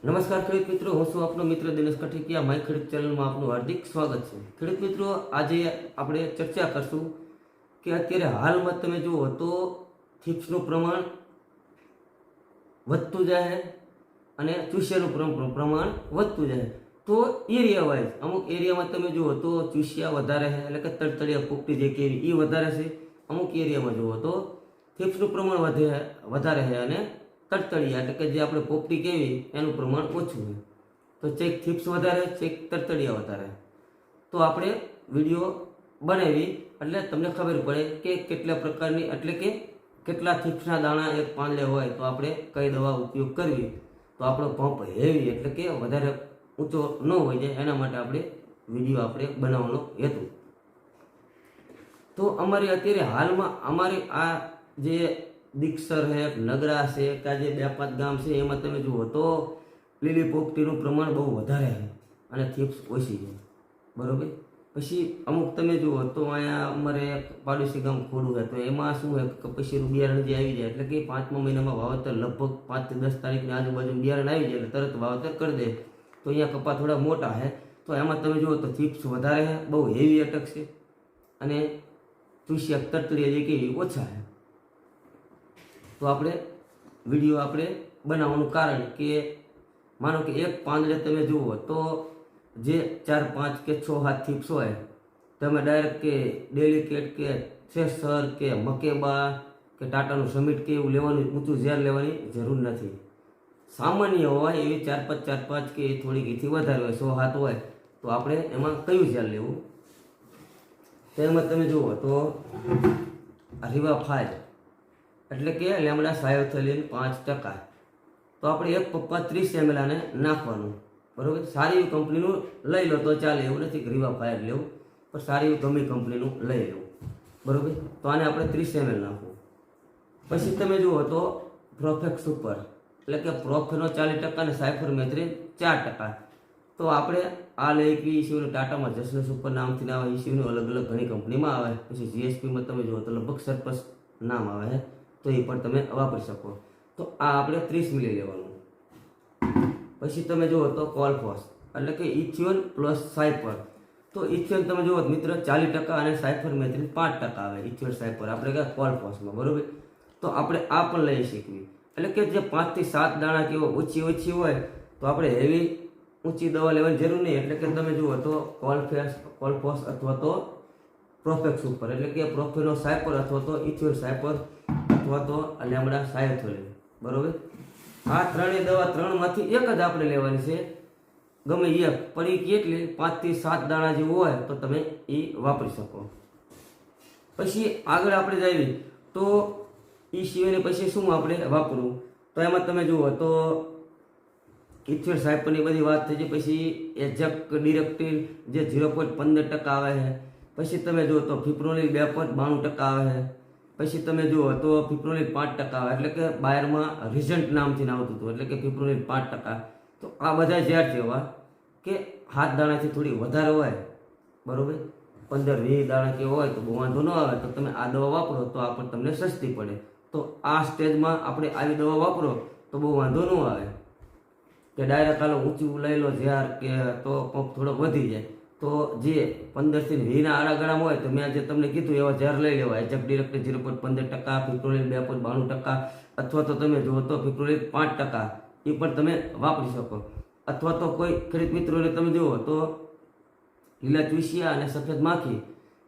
નમસ્કાર ખેડૂત મિત્રો, હું છું આપનો મિત્ર દિનેશ કઠિકિયા. માય ખેડૂત ચેનલમાં આપનું હાર્દિક સ્વાગત છે. ખેડૂત મિત્રો, આજે આપણે ચર્ચા કરશું કે અત્યારે હાલમાં તમે જુઓ તો થીપ્સનું પ્રમાણ વધતું જાય અને ચૂસિયાનું પ્રમાણ વધતું જાય. તો એરિયા વાઇઝ અમુક એરિયામાં તમે જુઓ તો ચૂસિયા વધારે છે, એટલે કે તળતળિયા પોપટી જે કેરી એ વધારે છે. અમુક એરિયામાં જુઓ તો થીપ્સનું પ્રમાણ વધારે છે અને તળતળિયા એટલે કે જે આપણે પોપટી કહેવી એનું પ્રમાણ ઓછું છે. તો ચેક થીપ્સ વધારે, ચેક તળતળિયા વધારે. તો આપણે વિડીયો બનાવી એટલે તમને ખબર પડે કે કેટલા પ્રકારની એટલે કે કેટલા થીપ્સના દાણા એક પાંદડે હોય તો આપણે કઈ દવા ઉપયોગ કરવી. તો આપણો પંપ હેવી એટલે કે વધારે ઊંચો ન હોય જાય એના માટે આપણે વિડીયો આપણે બનાવવાનો હેતુ. તો અમારી અત્યારે હાલમાં અમારી આ જે દીક્ષર છે, નગરા છે, કે જે 2-5 ગામ છે એમાં તમે જુઓ તો લીલી પોપટીનું પ્રમાણ બહુ વધારે છે અને થીપ્સ ઓછી છે, બરાબર. પછી અમુક તમે જુઓ તો અહીંયા અમારે પાડોશી ગામ ખોડું છે, તો એમાં શું છે કપાસીનું બિયારણ જે આવી જાય એટલે કે 5મા મહિનામાં વાવેતર લગભગ 5 થી 10 તારીખની આજુબાજુ બિયારણ આવી જાય એટલે તરત વાવેતર કરી દે. તો અહીંયા કપા થોડા મોટા છે, તો એમાં તમે જુઓ તો થીપ્સ વધારે છે, બહુ હેવી અટક છે અને ચૂસિયા તળતળિયા જે કેવી ઓછા છે. તો આપણે વિડીયો આપણે બનાવવાનું કારણ કે માનો કે એક પાંદડે તમે જુઓ તો જે 4, 5 કે 6 હાથ થીપ્સ હોય તમે ડાયરેક્ટ કે ડેલિકેટ કે થ્રેસર કે મકેબા કે ટાટાનું સમિટ કે એવું લેવાનું ઊંચું ઝેર લેવાની જરૂર નથી. સામાન્ય હોય એવી 4-5 કે થોડીક એથી વધારે હોય 100 હાથ હોય તો આપણે એમાં કયું ઝેર લેવું. તેમાં તમે જુઓ તો રીવા 5 એટલે કે લેમડા સાયોથેલિન 5%. તો આપણે એક પપ્પા 30 ml આને નાખવાનું, બરાબર. સારી એવી કંપનીનું લઈ લો તો ચાલે, એવું નથી કે રીવા 5 લેવું, પણ સારી એવી ગમે કંપનીનું લઈ લેવું, બરાબર. તો આને આપણે 30 ml નાખવું. પછી તમે જુઓ તો પ્રોફેક્ટ સુપર એટલે કે પ્રોફેનો 40% અને સાયફરમેથ્રિન 4%. તો આપણે આ લઈ કે ઈસીયુનું ટાટામાં જસનસ સુપર નામથી આવે, ઈસીયુનું અલગ અલગ ઘણી કંપનીમાં આવે. પછી જીએસપીમાં તમે જુઓ તો લગભગ સરપસ નામ આવે, તો એ પણ તમે વાપરી શકો. તો આ આપણે 30 મિલી લેવાનું. પછી તમે જુઓ તો કોલ્ફોસ એટલે કે ઇથિયોન પ્લસ સાયપર. તો ઇથિયોન તમે જુઓ મિત્ર 40% અને સાયફરમેથ્રિન 5% આવે. ઇથિયોન સાયપર આપણે કહે કોલ્ફોસમાં, બરાબર. તો આપણે આ પણ લઈ શકીએ એટલે કે જે 5 થી 7 દાણા કેવો ઓછી હોય તો આપણે હેવી ઊંચી દવા લેવાની જરૂર નહીં. એટલે કે તમે જુઓ તો કોલ્ફોસ અથવા તો પ્રોફેક્ટ સુપર એટલે કે પ્રોફેનો સાયપર અથવા તો ઇથિયોન સાયપર અથવા તો લેમડા સાયોથેલિન, બરોબર. આ ત્રણેય દવા 3માંથી એક જ આપણે લેવાની છે. ગમે એક પડી કેટલી 5 થી 7 દાણા જેવું હોય તો તમે એ વાપરી શકો. પછી આગળ આપણે જઈએ તો એ સિવાયને પછી શું આપણે વાપરવું. તો એમાં તમે જુઓ તો ઇથિયોન સાયપરની બધી વાત થઈ છે. પછી એજેક ડિરેક્ટિન જે 0.15% આવે છે. પછી તમે જુઓ તો ફિપ્રોનિલ 2.92% આવે છે. પછી તમે જુઓ તો ફિપ્રોનિલ 5% આવે એટલે કે બાયરમાં રિઝન્ટ નામથી આવતું હતું એટલે કે ફિપ્રોનિલ 5%. તો આ બધા ઝેર જેવા કે હાથ દાણાથી થોડી વધારે હોય, બરોબર, 15-20 દાણા કે હોય તો બહુ વાંધો ન આવે. તો તમે આ દવા વાપરો તો આ પણ તમને સસ્તી પડે. તો આ સ્ટેજમાં આપણે આવી દવા વાપરો તો બહુ વાંધો ન આવે કે ડાયરેક્ટ હાલો ઊંચું લઈ લો ઝેર કે તો પંપ થોડોક વધી જાય. તો જે 15 થી 20ના આડાગાળામાં હોય તો મેં જે તમને કીધું એવા ઝેર લઈ લેવાય. એજેક ડિરેક્ટિન 0.15%, ફિપ્રોનિલ 2.92% અથવા તો તમે જુઓ તો ફિપ્રોનિલ 5% એ પણ તમે વાપરી શકો. અથવા તો કોઈ ખેડૂત મિત્રોને તમે જુઓ તો લીલા ચૂસિયા અને સફેદ માખી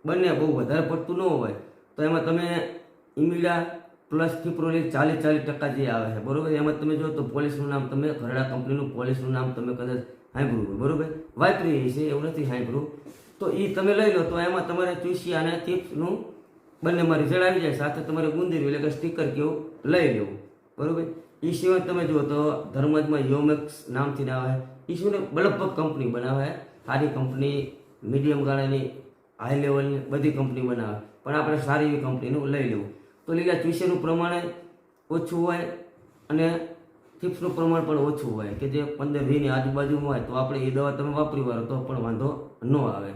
બંને બહુ વધારે પડતું ન હોય તો એમાં તમે ઇમિડા પ્લસ ફિપ્રોનિલ 40% જે આવે છે, બરોબર. એમાં તમે જો તો પોલિસનું નામ તમે ઘરડા કંપનીનું પોલિસનું નામ તમે કદાચ સાંભળ્યું, બરોબર, વાપરી છે એવું નથી સાંભળ્યું. તો એ તમે લઈ લો તો એમાં તમારે ચૂસિયા અને થીપ્સનું બંનેમાં રિઝલ્ટ આવી જાય. સાથે તમારે ગુંદીરું એટલે કે સ્ટીકર કેવું લઈ લેવું, બરોબર. એ સિવાય તમે જુઓ તો ધર્મજમાં યોમેક્સ નામથી આવે. એ શું લગભગ કંપની બનાવે, સારી કંપની, મીડિયમ ગાળાની, હાઈ લેવલની બધી કંપની બનાવે, પણ આપણે સારી એવી કંપનીનું લઈ લેવું. તો લીલા ચૂસિયાનું પ્રમાણે ઓછું હોય અને થીપ્સનું પ્રમાણ પણ ઓછું હોય કે જે 15-20ની આજુબાજુમાં હોય તો આપણે એ દવા તમે વાપરી વાળો તો પણ વાંધો ન આવે,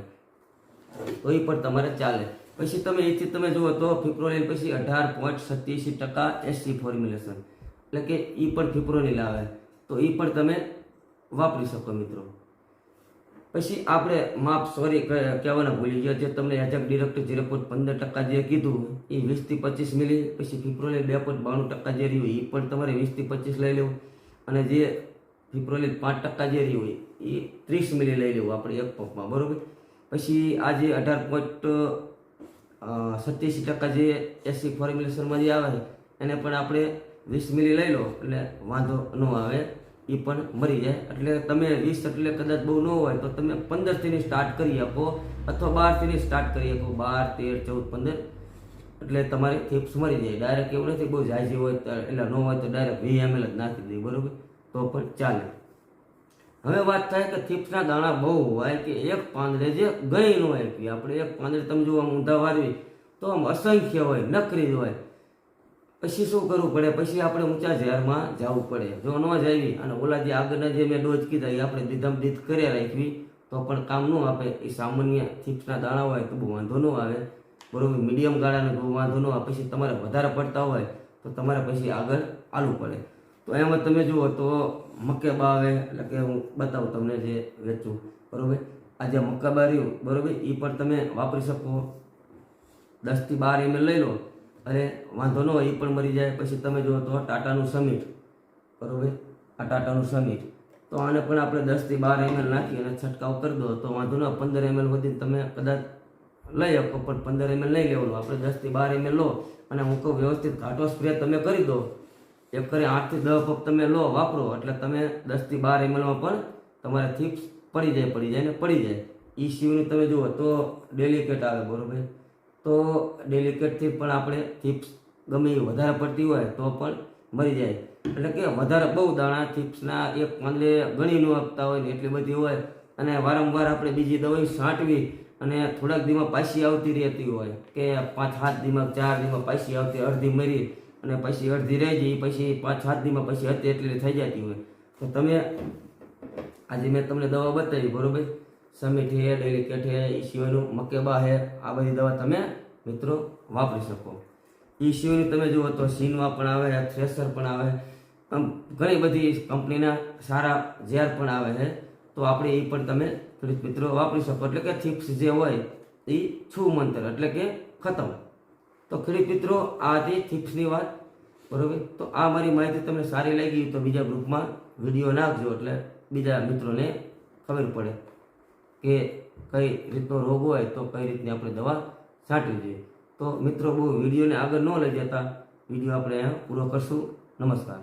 તો એ પણ તમારે ચાલે. પછી તમે એથી તમે જુઓ તો ફિપ્રોનિલ પછી 18.87% SC ફોર્મ્યુલેશન એટલે કે એ પણ ફિપ્રોનિલ આવે. તો એ પણ તમે વાપરી શકો મિત્રો. પછી આપણે માપ કહેવાના ભૂલી ગયા, જે તમને એજેક ડિરેક્ટ 0.15% જે કીધું એ 20 થી 25 મિલી. પછી ફિપ્રોલિલ 2.92% જે રહ્યું એ પણ તમારે 20 થી 25 લઈ લેવું, અને જે ફિપ્રોલિલ 5% જે રહ્યું હોય એ 30 મિલી લઈ લેવું આપણે એક પંપમાં, બરોબર. પછી આ જે 18.87% જે એસી ફોર્મ્યુલેશનમાં જે આવે એને પણ આપણે 20 મિલી લઈ લો એટલે વાંધો ન આવે, એ પણ મરી જાય. એટલે તમે 20 એટલે કદાચ બહુ ન હોય તો તમે 15 થી સ્ટાર્ટ કરી આપો, અથવા 12 થી સ્ટાર્ટ કરી આપો, 12, 13, 14, 15 એટલે તમારી થીપ્સ મરી જાય. ડાયરેક્ટ એવું નથી બહુ ઝાઝી હોય એટલે ન હોય તો ડાયરેક્ટ 20 ml જ નાખી દઈએ, બરોબર, તો પણ ચાલે. હવે વાત થાય કે થીપ્સના દાણા બહુ હોય કે એક પાંદડે જે ગણી ન હોય કે આપણે એક પાંદડે તમે જો આમ ઊંધા વારવી તો આમ અસંખ્ય હોય, નકરી જ હોય. પછી શું કરવું પડે? પછી આપણે ઊંચા ઝેરમાં જવું પડે. જો ન જાવી અને ઓલા જે આગળના જે મેં ડોઝ કીધા એ આપણે દીધમ દીધ કર્યા રાખવી તો પણ કામ ન આપે. એ સામાન્ય થીપ્સના દાણા હોય તો બહુ વાંધો ન આવે, બરોબર. મીડિયમ ગાળાનો બહુ વાંધો ન આવે. પછી તમારે વધારે પડતા હોય તો તમારે પછી આગળ આલવું પડે. તો એમાં તમે જુઓ તો મકેબા આવે, એટલે કે હું બતાવું તમને જે વેચું, બરોબર. આ જે મકેબા રહ્યું, બરોબર, એ પણ તમે વાપરી શકો. 10 થી 12 ml લઈ લો, અરે વાંધો ન હોય, એ પણ મરી જાય. પછી તમે જુઓ તો ટાટાનું સમિટ, બરોબર, આ ટાટાનું સમિટ, તો આને પણ આપણે 10 થી 12 ml નાખી અને છંટકાવ કરી દો તો વાંધો ન. 15 ml સુધી તમે કદાચ લઈ શકો, પણ 15 ml નહીં લેવાનું. આપણે 10 થી 12 ml લો અને હું કહું વ્યવસ્થિત ઘાટો સ્પ્રે તમે કરી દો. એક કરી 8 થી 10 પપ તમે લો, વાપરો, એટલે તમે 10 થી 12 mlમાં પણ તમારે થીપ્સ પડી જાય ને પડી જાય. એ સિવાયની તમે જુઓ તો ડેલિકેટ આવે, બરોબર. તો ડેલિકેટથી પણ આપણે થીપ્સ ગમે એ વધારે પડતી હોય તો પણ મરી જાય. એટલે કે વધારે બહુ દાણા થીપ્સના એક પાંદડે ગણી ન આપતા હોય ને એટલી બધી હોય, અને વારંવાર આપણે બીજી દવાઈ છાંટવી અને થોડાક દીમાં પાછી આવતી રહેતી હોય કે 5-7 દીમાં 4 દીમાં પાછી આવતી, અડધી મરી અને પછી અડધી રહી જાય, પછી 5-7 દીમાં પછી હતી એટલી થઈ જતી હોય. તો તમે આજે મેં તમને દવા બતાવી, બરોબર, સમિટ હે, ડેલિકેટ હે, એ સિવાયનું મકેબા હે, આ બધી દવા તમે મિત્રો વાપરી શકો. એ સિવાયનું તમે જુઓ તો સીનવા પણ આવે, થ્રેસર પણ આવે, ઘણી બધી કંપનીના સારા ઝેર પણ આવે છે. તો આપણે એ પણ તમે ખેડૂત મિત્રો વાપરી શકો. એટલે કે થીપ્સ જે હોય એ છું મંત્ર, એટલે કે ખતમ. તો ખેડૂત મિત્રો આ હતી થીપ્સની વાત, બરોબર. તો આ મારી માહિતી તમને સારી લાગી તો બીજા ગ્રુપમાં વિડીયો નાખજો, એટલે બીજા મિત્રોને ખબર પડે કે કઈ રીતનો રોગ હોય તો કઈ રીતની આપણે દવા છાંટવી જોઈએ. તો મિત્રો બહુ વિડીયોને આગળ ન લઈ જતા વિડીયો આપણે અહીંયા પૂરો કરશું. નમસ્કાર.